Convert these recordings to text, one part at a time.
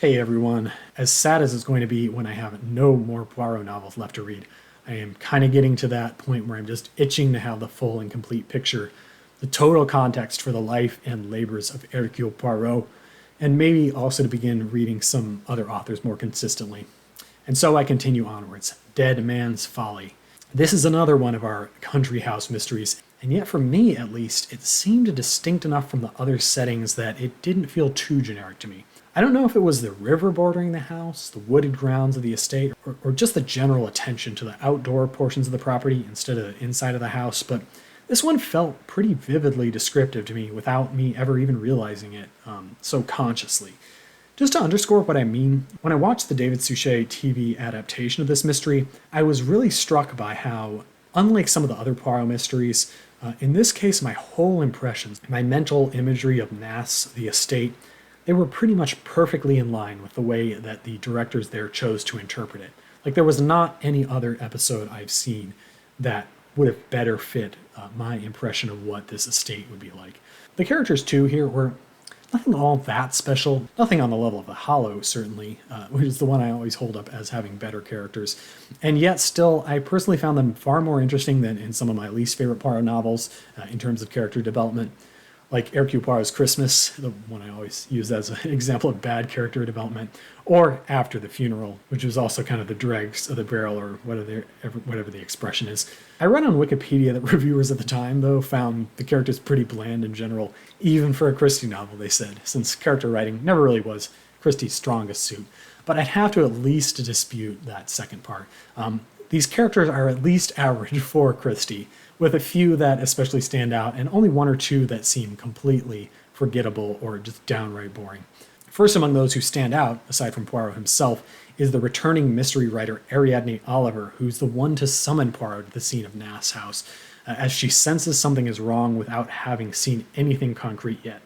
Hey everyone, as sad as it's going to be when I have no more Poirot novels left to read, I am kind of getting to that point where I'm just itching to have the full and complete picture, the total context for the life and labors of Hercule Poirot, and maybe also to begin reading some other authors more consistently. And so I continue onwards. Dead Man's Folly. This is another one of our country house mysteries, and yet for me at least, it seemed distinct enough from the other settings that it didn't feel too generic to me. I don't know if it was the river bordering the house, the wooded grounds of the estate, or just the general attention to the outdoor portions of the property instead of the inside of the house, but this one felt pretty vividly descriptive to me without me ever even realizing it so consciously. Just to underscore what I mean, when I watched the David Suchet TV adaptation of this mystery, I was really struck by how, unlike some of the other Poirot mysteries, in this case my whole impressions, my mental imagery of Nass, the estate, they were pretty much perfectly in line with the way that the directors there chose to interpret it. Like there was not any other episode I've seen that would have better fit my impression of what this estate would be like. The characters too here were nothing all that special, nothing on the level of The Hollow certainly, which is the one I always hold up as having better characters. And yet still, I personally found them far more interesting than in some of my least favorite Poirot novels in terms of character development. Like Hercule Poirot's Christmas, the one I always use as an example of bad character development, or After the Funeral, which was also kind of the dregs of the barrel, or whatever the expression is. I read on Wikipedia that reviewers at the time, though, found the characters pretty bland in general, even for a Christie novel, they said, since character writing never really was Christie's strongest suit. But I'd have to at least dispute that second part. These characters are at least average for Christie, with a few that especially stand out, and only one or two that seem completely forgettable or just downright boring. First among those who stand out, aside from Poirot himself, is the returning mystery writer Ariadne Oliver, who's the one to summon Poirot to the scene of Nass House, as she senses something is wrong without having seen anything concrete yet.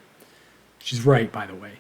She's right, by the way.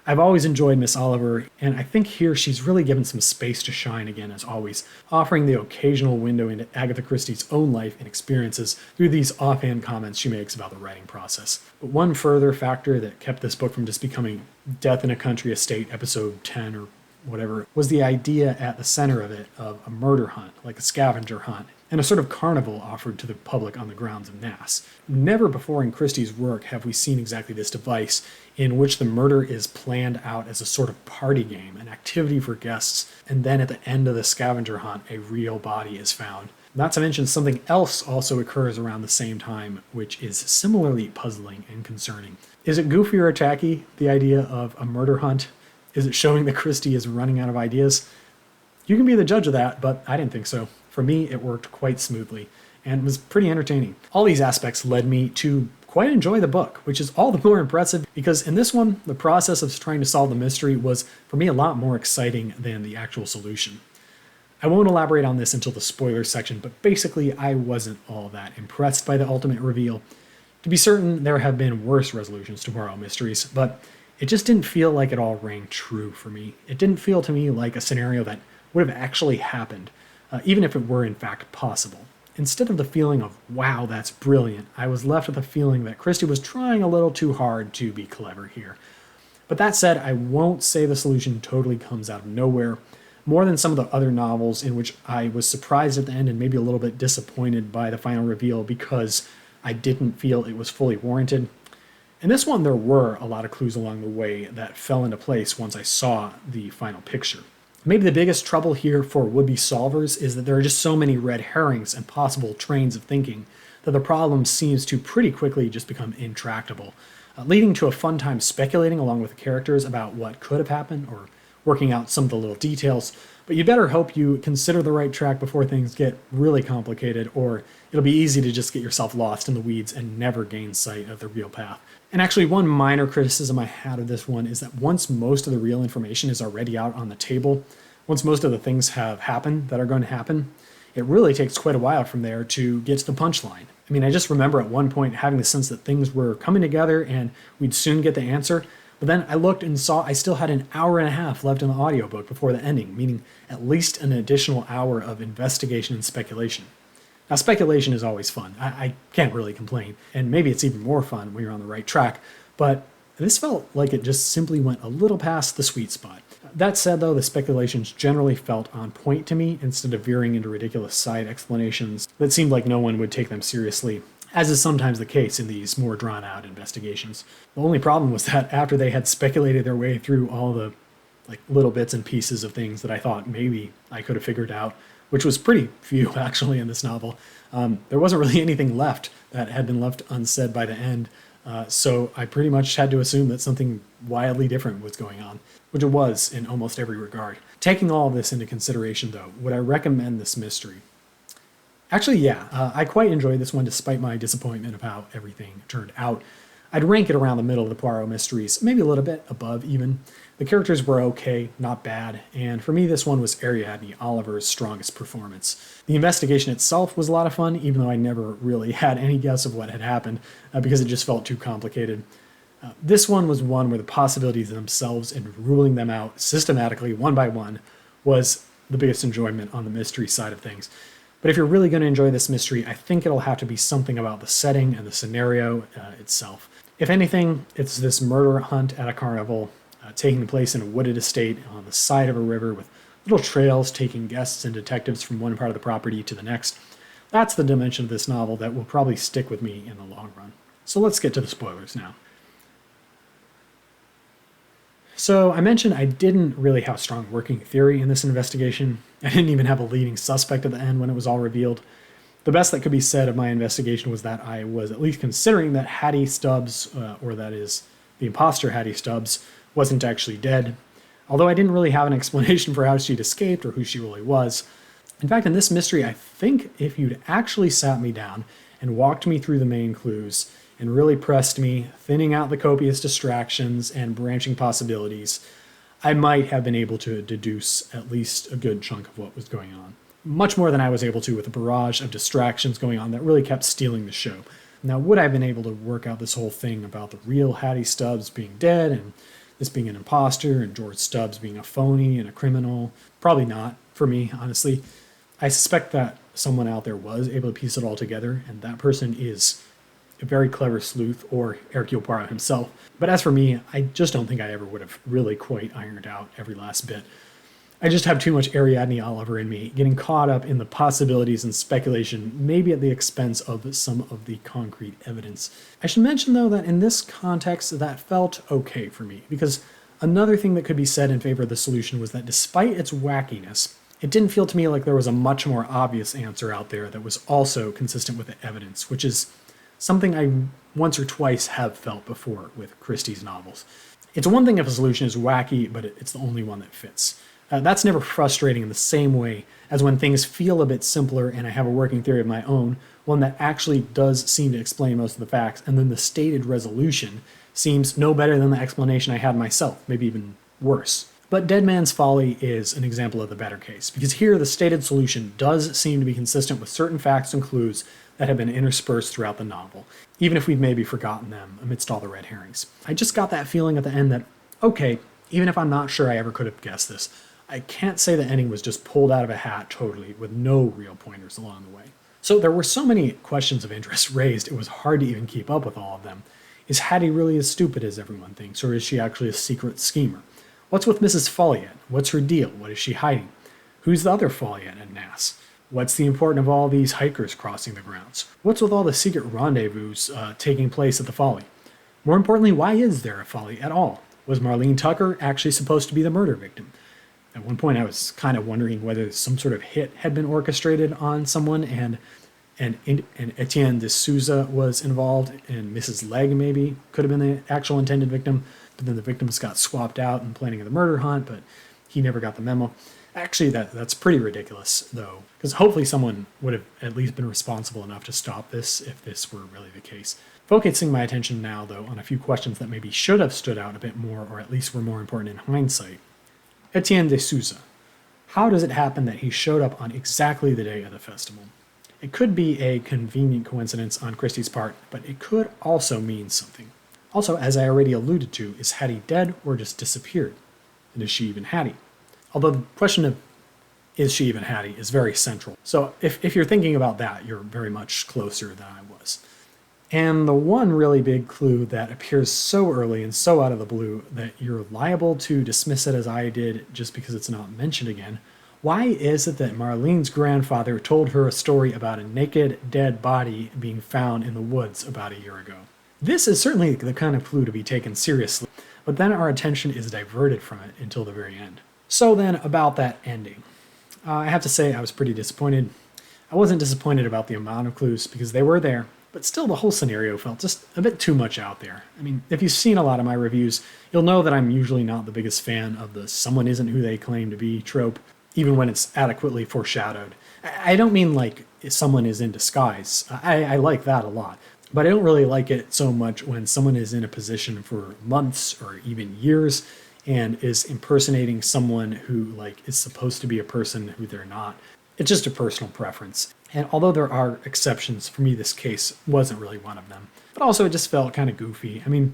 I've always enjoyed Miss Oliver, and I think here she's really given some space to shine again, as always, offering the occasional window into Agatha Christie's own life and experiences through these offhand comments she makes about the writing process. But one further factor that kept this book from just becoming Death in a Country Estate, episode 10 or whatever, was the idea at the center of it of a murder hunt, like a scavenger hunt, and a sort of carnival offered to the public on the grounds of Nass. Never before in Christie's work have we seen exactly this device, in which the murder is planned out as a sort of party game, an activity for guests, and then at the end of the scavenger hunt, a real body is found. Not to mention something else also occurs around the same time, which is similarly puzzling and concerning. Is it goofy or tacky, the idea of a murder hunt? Is it showing that Christie is running out of ideas? You can be the judge of that, but I didn't think so. For me, it worked quite smoothly and was pretty entertaining. All these aspects led me to quite enjoy the book, which is all the more impressive because in this one, the process of trying to solve the mystery was, for me, a lot more exciting than the actual solution. I won't elaborate on this until the spoilers section, but basically I wasn't all that impressed by the ultimate reveal. To be certain, there have been worse resolutions to Poirot mysteries, but it just didn't feel like it all rang true for me. It didn't feel to me like a scenario that would have actually happened, even if it were in fact possible. Instead of the feeling of, wow, that's brilliant, I was left with a feeling that Christie was trying a little too hard to be clever here. But that said, I won't say the solution totally comes out of nowhere, more than some of the other novels in which I was surprised at the end and maybe a little bit disappointed by the final reveal because I didn't feel it was fully warranted. In this one, there were a lot of clues along the way that fell into place once I saw the final picture. Maybe the biggest trouble here for would-be solvers is that there are just so many red herrings and possible trains of thinking that the problem seems to pretty quickly just become intractable, leading to a fun time speculating along with the characters about what could have happened or working out some of the little details. But you better hope you consider the right track before things get really complicated, or it'll be easy to just get yourself lost in the weeds and never gain sight of the real path. And actually, one minor criticism I had of this one is that once most of the real information is already out on the table, once most of the things have happened that are going to happen, it really takes quite a while from there to get to the punchline. I mean, I just remember at one point having the sense that things were coming together and we'd soon get the answer, but then I looked and saw I still had an hour and a half left in the audiobook before the ending, meaning at least an additional hour of investigation and speculation. Now, speculation is always fun. I can't really complain, and maybe it's even more fun when you're on the right track, but This felt like it just simply went a little past the sweet spot. That said, though, the speculations generally felt on point to me instead of veering into ridiculous side explanations that seemed like no one would take them seriously, as is sometimes the case in these more drawn-out investigations. The only problem was that after they had speculated their way through all the little bits and pieces of things that I thought maybe I could have figured out, which was pretty few actually in this novel, there wasn't really anything left that had been left unsaid by the end. So I pretty much had to assume that something wildly different was going on, which it was in almost every regard. Taking all of this into consideration, though, would I recommend this mystery? Actually, yeah, I quite enjoyed this one despite my disappointment of how everything turned out. I'd rank it around the middle of the Poirot mysteries, maybe a little bit above even. The characters were okay, not bad, and for me this one was Ariadne Oliver's strongest performance. The investigation itself was a lot of fun, even though I never really had any guess of what had happened, because it just felt too complicated. This one was one where the possibilities themselves and ruling them out systematically, one by one, was the biggest enjoyment on the mystery side of things. But if you're really going to enjoy this mystery, I think it'll have to be something about the setting and the scenario itself. If anything, it's this murder hunt at a carnival, taking place in a wooded estate on the side of a river with little trails taking guests and detectives from one part of the property to the next. That's the dimension of this novel that will probably stick with me in the long run. So let's get to the spoilers now. So I mentioned I didn't really have a strong working theory in this investigation. I didn't even have a leading suspect at the end when it was all revealed. The best that could be said of my investigation was that I was at least considering that Hattie Stubbs, or that is, the imposter Hattie Stubbs, wasn't actually dead, although I didn't really have an explanation for how she'd escaped or who she really was. In fact, in this mystery, I think if you'd actually sat me down and walked me through the main clues and really pressed me, thinning out the copious distractions and branching possibilities, I might have been able to deduce at least a good chunk of what was going on. Much more than I was able to with a barrage of distractions going on that really kept stealing the show. Now, would I have been able to work out this whole thing about the real Hattie Stubbs being dead and this being an imposter and George Stubbs being a phony and a criminal? Probably not, for me, honestly. I suspect that someone out there was able to piece it all together, and that person is a very clever sleuth or Hercule Poirot himself. But as for me, I just don't think I ever would have really quite ironed out every last bit. I just have too much Ariadne Oliver in me, getting caught up in the possibilities and speculation, maybe at the expense of some of the concrete evidence. I should mention, though, that in this context, that felt okay for me, because another thing that could be said in favor of the solution was that despite its wackiness, it didn't feel to me like there was a much more obvious answer out there that was also consistent with the evidence, which is something I once or twice have felt before with Christie's novels. It's one thing if a solution is wacky, but it's the only one that fits. That's never frustrating in the same way as when things feel a bit simpler and I have a working theory of my own, one that actually does seem to explain most of the facts, and then the stated resolution seems no better than the explanation I had myself, maybe even worse. But Dead Man's Folly is an example of the better case, because here the stated solution does seem to be consistent with certain facts and clues that have been interspersed throughout the novel, even if we've maybe forgotten them amidst all the red herrings. I just got that feeling at the end that, okay, even if I'm not sure I ever could have guessed this, I can't say the ending was just pulled out of a hat totally with no real pointers along the way. So there were so many questions of interest raised, it was hard to even keep up with all of them. Is Hattie really as stupid as everyone thinks, or is she actually a secret schemer? What's with Mrs. Folliot? What's her deal? What is she hiding? Who's the other Folliot at Nass? What's the importance of all these hikers crossing the grounds? What's with all the secret rendezvous taking place at the Folly? More importantly, why is there a Folly at all? Was Marlene Tucker actually supposed to be the murder victim? At one point, I was kind of wondering whether some sort of hit had been orchestrated on someone, and Etienne de Souza was involved, and Mrs. Legg maybe could have been the actual intended victim, but then the victims got swapped out in planning of the murder hunt, but he never got the memo. Actually, that's pretty ridiculous, though, because hopefully someone would have at least been responsible enough to stop this if this were really the case. Focusing my attention now, though, on a few questions that maybe should have stood out a bit more, or at least were more important in hindsight. Etienne de Souza. How does it happen that he showed up on exactly the day of the festival? It could be a convenient coincidence on Christie's part, but it could also mean something. Also, as I already alluded to, is Hattie dead or just disappeared? And is she even Hattie? Although the question of is she even Hattie is very central. So if you're thinking about that, you're very much closer than I was. And the one really big clue that appears so early and so out of the blue that you're liable to dismiss it as I did just because it's not mentioned again. Why is it that Marlene's grandfather told her a story about a naked, dead body being found in the woods about a year ago? This is certainly the kind of clue to be taken seriously, but then our attention is diverted from it until the very end. So then, about that ending. I have to say I was pretty disappointed. I wasn't disappointed about the amount of clues because they were there, but still the whole scenario felt just a bit too much out there. I mean, if you've seen a lot of my reviews, you'll know that I'm usually not the biggest fan of the someone isn't who they claim to be trope, even when it's adequately foreshadowed. I don't mean like someone is in disguise. I like that a lot. But I don't really like it so much when someone is in a position for months or even years and is impersonating someone who like is supposed to be a person who they're not. It's just a personal preference. And although there are exceptions, for me this case wasn't really one of them. But also it just felt kind of goofy. I mean,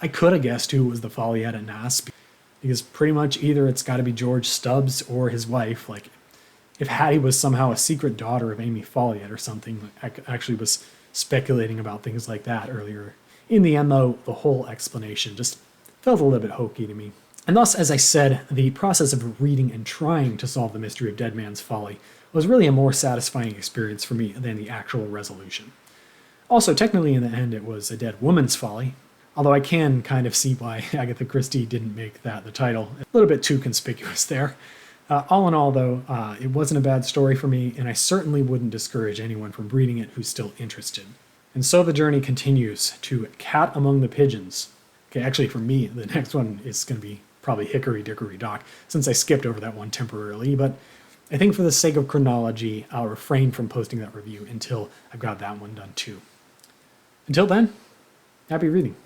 I could have guessed who was the Folly at Nas because pretty much either it's got to be George Stubbs or his wife. Like if Hattie was somehow a secret daughter of Amy Folliott or something, I actually was speculating about things like that earlier. In the end, though, the whole explanation just felt a little bit hokey to me. And thus, as I said, the process of reading and trying to solve the mystery of Dead Man's Folly was really a more satisfying experience for me than the actual resolution. Also, technically in the end, it was a dead woman's folly, although I can kind of see why Agatha Christie didn't make that the title. A little bit too conspicuous there. All in all, though, it wasn't a bad story for me, and I certainly wouldn't discourage anyone from reading it who's still interested. And so the journey continues to Cat Among the Pigeons. Okay, actually, for me, the next one is going to be probably Hickory Dickory Dock, since I skipped over that one temporarily, but I think for the sake of chronology, I'll refrain from posting that review until I've got that one done too. Until then, happy reading.